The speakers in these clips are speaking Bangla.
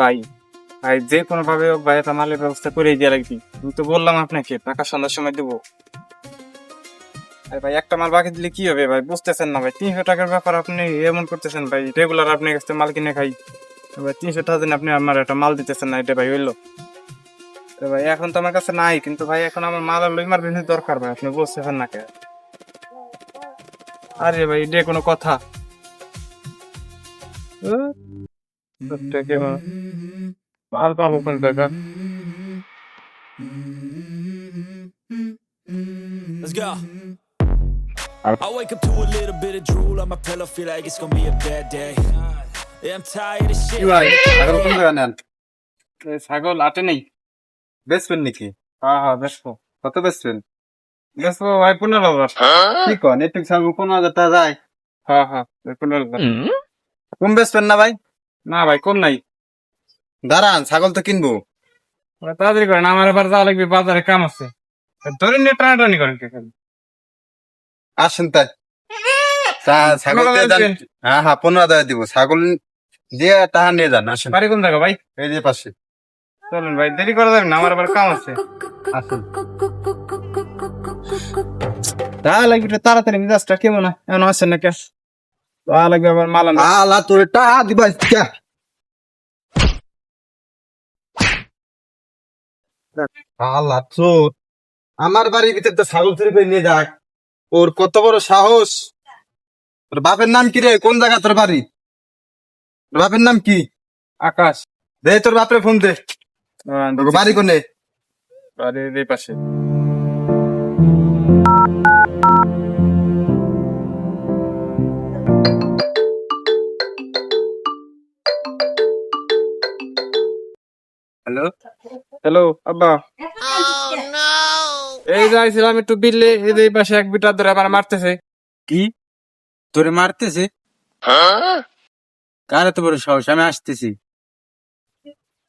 ভাই ভাই যে কোনো ভাবে হোক ভাই একটা মালের ব্যবস্থা করে দিয়ে রাখবি। আমি তো বললাম আপনাকে টাকা সন্ধ্যার সময় দেবো। ভাই একটা মাল বাকি দিলে কি হবে ভাই, বুঝতেছেন না ভাই? 300 টাকার ব্যাপার আপনি এমন করতেছেন ভাই। রেগুলার আপনার কাছে মাল কিনে খাই ভাই, 300 টাকা দিন আপনি আমার একটা মাল দিতেছেন না, এটা ভাই হইলো? ভাই এখন তো আমার কাছে নাই, কিন্তু ভাই এখন আমার মাল হলো ইমার্জেন্সি দরকার ভাই, আপনি বুঝতেছেন না কে? আরে ভাই এটা কোনো কথা? মাল পাবো কোন টাকা? Let's go. I wake up to a little bit of drool on my pillow, feel like it's gonna be a bad day. Yeah, I'm tired of shit. কি ভাই ছাগল কোন জায়গা নেন? ছাগল আটে নেই। বেচবেন নাকি? হ্যাঁ হ্যাঁ বেসবো। কত বেচবেন? বেসবো ভাই 15,000। কি কন একটু ছাগল 15,000 টাকা যায়? হ্যাঁ হ্যাঁ 15,000। কম বেচবেন না ভাই? না ভাই কম নাই। দাঁড়ান ছাগল তো কিনবো। ভাই তাড়াতাড়ি করেন, আমার এবার যাওয়া লাগবে, বাজারে কাম আছে। ধরে নিয়ে টানাটানি করেন কে খালি? আসেন তাই ছাগল দিয়ে যান। হ্যাঁ হ্যাঁ 15,000 দিব। ছাগল দিয়ে টাকা নিয়ে যান। আসেন বাড়ি কোন জায়গা ভাই? এই যে পাশে। চলেন ভাই, দেরি করা যাবে না, আমার আবার কাম আছে। আসেন। তা লাগবে তাড়াতাড়ি, মিজাজটা কেমন এমন আসছেন না কে? তা লাগবে আবার মাল আনতে। আলা তোর টাকা দিবা কে? আল্লাহ চোর আমার বাড়ির ভিতরে তো ছাগল চুরি করে নিয়ে যাক। ওর কত বড় সাহস! তোর বাপের নাম কি রে? কোন জায়গা তোর বাড়ি? তোর বাপের নাম কি? আকাশ। দে তোর বাপরে ফোন দে। তোর বাড়ি কোনে? বাড়ির এই পাশে। হ্যালো হ্যালো আব্বা। এই যাইছিলাম একটু বিললে, এই পাশে এক বিটার ধরে আমার মারতেছে। কি তোরে মারতেছে? কার এত বড় সাহস? আমি আসতেছি,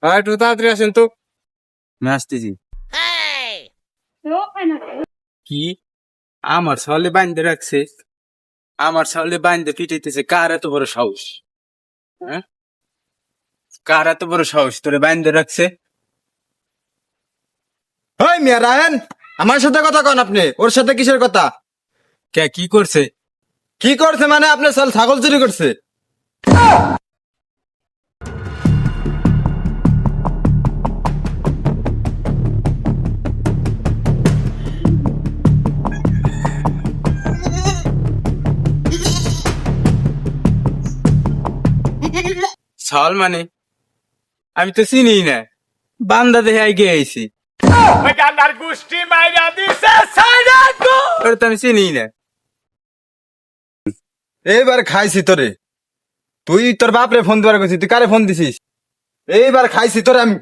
হ্যাঁ একটু তাড়াতাড়ি আসেন তো। আমি আসতেছি। কি আমার ছাগলে বাইন্ধে রাখছে? আমার ছাগলে বাইন্ধে পিটাইতেছে? কার এত বড় সাহস? হ্যাঁ কার এত বড় সাহস তোরে বাইন্ধে রাখছে? ওই মিয়া রায়ন, আমার সাথে কথা কন আপনি। ওর সাথে কিসের কথা? কে কি করছে? কি করছে মানে আপনার ছাগল চুরি করছে? ছাগল মানে আমি তো চিনি না, বান্দা দেখে আইগে আইছি। ওরে তো আমি চিনি না। এইবার খাইছি তোরে। তুই তোর বাপরে ফোন দেওয়ার করছিস, তুই কারে ফোন দিছিস? এইবার খাইছি তোরে আমি।